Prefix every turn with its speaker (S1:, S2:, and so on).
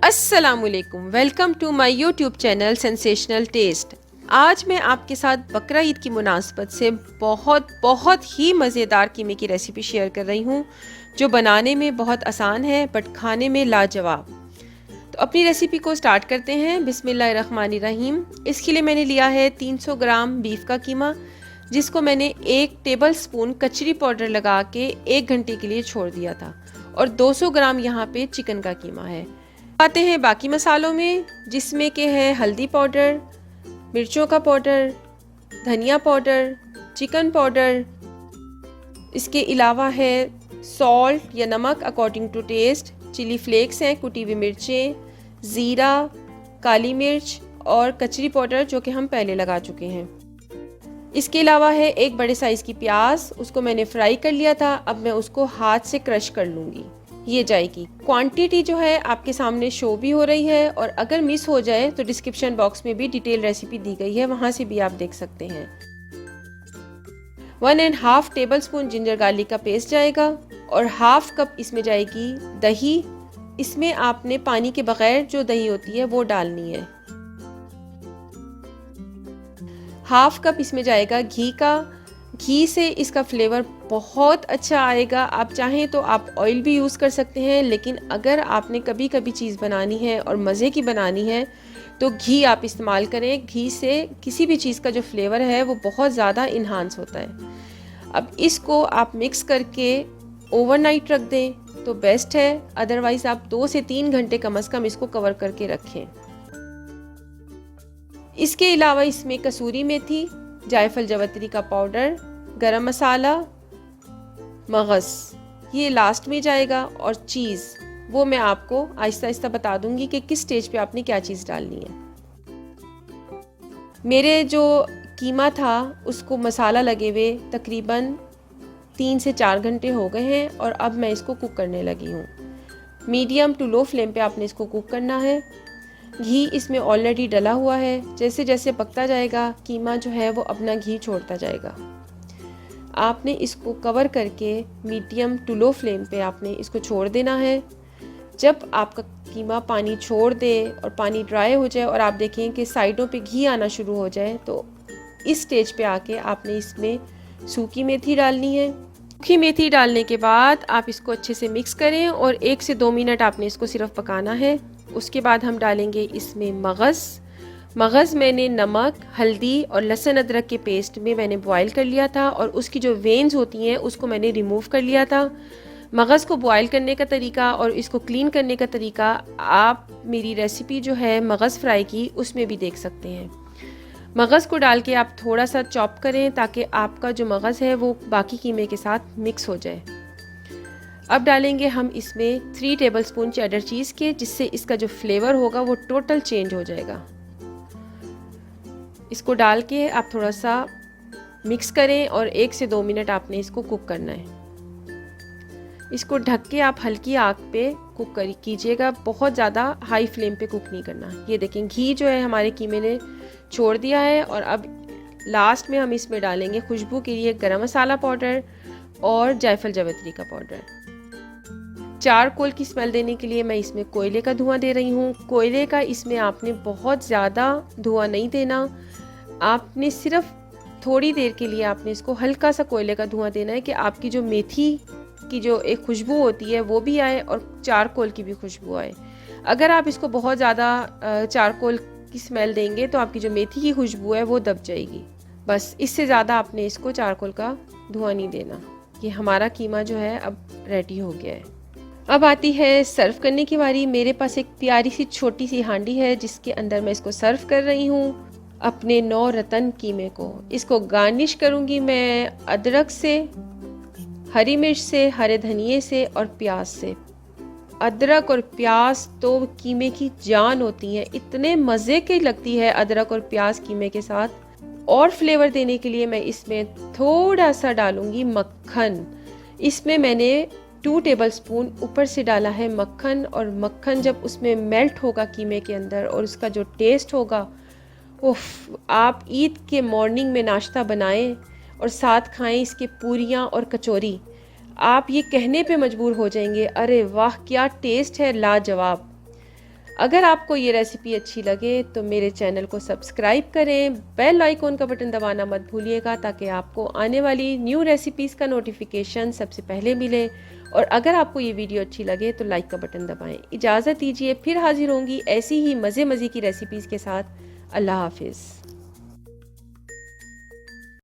S1: अस्सलामुअलैकुम, welcome to my YouTube channel sensational taste. आज मैं आपके साथ बकरा ईद की मुनासबत से बहुत ही मज़ेदार कीमे की रेसिपी शेयर कर रही हूँ, जो बनाने में बहुत आसान है बट खाने में लाजवाब। तो अपनी रेसिपी को स्टार्ट करते हैं। बिस्मिल्लाहिर्रहमानिर्रहीम। इसके लिए मैंने लिया है 300 ग्राम बीफ का कीमा, जिसको मैंने 1 टेबल स्पून कचरी पाउडर लगा के 1 घंटे के लिए छोड़ दिया था, और 200 ग्राम यहाँ पे चिकन का कीमा है। आते हैं बाकी मसालों में, जिसमें के है हल्दी पाउडर, मिर्चों का पाउडर, धनिया पाउडर, चिकन पाउडर। इसके अलावा है सॉल्ट या नमक according to taste, chilli flakes हैं, कुटी हुई मिर्चें, ज़ीरा, काली मिर्च और कचरी पाउडर जो कि हम पहले लगा चुके हैं। इसके अलावा है 1 बड़े साइज़ की प्याज, उसको मैंने फ्राई कर लिया था। अब मैं उसको हाथ से क्रश कर लूँगी, ये जाएगी। क्वांटिटी जो है आपके सामने शो भी हो रही है, और अगर मिस हो जाए तो डिस्क्रिप्शन बॉक्स में भी डिटेल रेसिपी दी गई है, वहाँ से भी आप देख सकते हैं। 1.5 टेबल स्पून जिंजर गार्लिक का पेस्ट जाएगा, और 1/2 कप इसमें जाएगी दही। इसमें आपने पानी के बगैर जो दही होती है वो डालनी है। 1/2 कप इसमें जाएगा घी का। घी से इसका फ्लेवर बहुत अच्छा आएगा। आप चाहें तो आप ऑयल भी यूज़ कर सकते हैं, लेकिन अगर आपने कभी कभी चीज़ बनानी है और मज़े की बनानी है तो घी आप इस्तेमाल करें। घी से किसी भी चीज़ का जो फ्लेवर है वो बहुत ज़्यादा इन्हांस होता है। अब इसको आप मिक्स करके ओवरनाइट रख दें तो बेस्ट है, अदरवाइज़ आप 2 से 3 घंटे कम से कम इसको कवर करके रखें। इसके अलावा इसमें कसूरी मेथी, जायफल जवतरी का पाउडर, गरम मसाला, मगज़, ये लास्ट में जाएगा। और चीज़ वो मैं आपको आहिस्ता आहिस्ता बता दूंगी कि किस स्टेज पे आपने क्या चीज़ डालनी है। मेरे जो कीमा था उसको मसाला लगे हुए तकरीबन 3 से 4 घंटे हो गए हैं, और अब मैं इसको कुक करने लगी हूँ। मीडियम टू लो फ्लेम पे आपने इसको कुक करना है। घी इसमें ऑलरेडी डला हुआ है। जैसे जैसे पकता जाएगा कीमा जो है वो अपना घी छोड़ता जाएगा। आपने इसको कवर करके मीडियम टू लो फ्लेम पे आपने इसको छोड़ देना है। जब आपका कीमा पानी छोड़ दे और पानी ड्राई हो जाए और आप देखें कि साइडों पे घी आना शुरू हो जाए, तो इस स्टेज पे आके आपने इसमें सूखी मेथी डालनी है। सूखी मेथी डालने के बाद आप इसको अच्छे से मिक्स करें, और 1 से 2 मिनट आपने इसको सिर्फ पकाना है। उसके बाद हम डालेंगे इसमें मगज़ मैंने नमक, हल्दी और लहसुन अदरक के पेस्ट में मैंने बॉईल कर लिया था, और उसकी जो वेन्स होती हैं उसको मैंने रिमूव कर लिया था। मगज़ को बॉईल करने का तरीका और इसको क्लीन करने का तरीका आप मेरी रेसिपी जो है मगज़ फ्राई की उसमें भी देख सकते हैं। मगज़ को डाल के आप थोड़ा सा चॉप करें ताकि आपका जो मगज़ है वो बाकी कीमे के साथ मिक्स हो जाए। अब डालेंगे हम इसमें 3 टेबल स्पून चेडर चीज़ के, जिससे इसका जो फ्लेवर होगा वो टोटल चेंज हो जाएगा। इसको डाल के आप थोड़ा सा मिक्स करें, और 1 से 2 मिनट आपने इसको कुक करना है। इसको ढक के आप हल्की आग पे कुक कीजिएगा, बहुत ज़्यादा हाई फ्लेम पे कुक नहीं करना। ये देखें घी जो है हमारे कीमे ने छोड़ दिया है। और अब लास्ट में हम इसमें डालेंगे खुशबू के लिए गरम मसाला पाउडर और जायफल जवतरी का पाउडर। चारकोल की स्मेल देने के लिए मैं इसमें कोयले का धुआं दे रही हूँ। कोयले का इसमें आपने बहुत ज़्यादा धुआं नहीं देना, आपने सिर्फ थोड़ी देर के लिए आपने इसको हल्का सा कोयले का धुआं देना है कि आपकी जो मेथी की जो एक खुशबू होती है वो भी आए और चारकोल की भी खुशबू आए। अगर आप इसको बहुत ज़्यादा चारकोल की स्मेल देंगे तो आपकी जो मेथी की खुशबू है वो दब जाएगी। बस इससे ज़्यादा आपने इसको चारकोल का धुआं नहीं देना। ये हमारा कीमा जो है अब रेडी हो गया है। अब आती है सर्व करने की बारी। मेरे पास एक प्यारी सी छोटी सी हांडी है जिसके अंदर मैं इसको सर्व कर रही हूँ अपने 9 रतन कीमे को। इसको गार्निश करूँगी मैं अदरक से, हरी मिर्च से, हरे धनिए से और प्याज से। अदरक और प्याज तो कीमे की जान होती हैं, इतने मज़े की लगती है अदरक और प्याज कीमे के साथ। और फ्लेवर देने के लिए मैं इसमें थोड़ा सा डालूँगी मक्खन। इसमें मैंने 2 टेबल स्पून ऊपर से डाला है मक्खन, और मक्खन जब उसमें मेल्ट होगा कीमे के अंदर और उसका जो टेस्ट होगा, उफ, आप ईद के मॉर्निंग में नाश्ता बनाएं और साथ खाएं इसके पूरियां और कचौरी। आप ये कहने पे मजबूर हो जाएंगे, अरे वाह क्या टेस्ट है, लाजवाब। अगर आपको ये रेसिपी अच्छी लगे तो मेरे चैनल को सब्सक्राइब करें, बेल आइकॉन का बटन दबाना मत भूलिएगा ताकि आपको आने वाली न्यू रेसिपीज़ का नोटिफिकेशन सबसे पहले मिले। और अगर आपको ये वीडियो अच्छी लगे तो लाइक का बटन दबाएं। इजाज़त दीजिए, फिर हाजिर होंगी ऐसी ही मज़े मज़े की रेसिपीज़ के साथ। अल्लाह हाफिज़।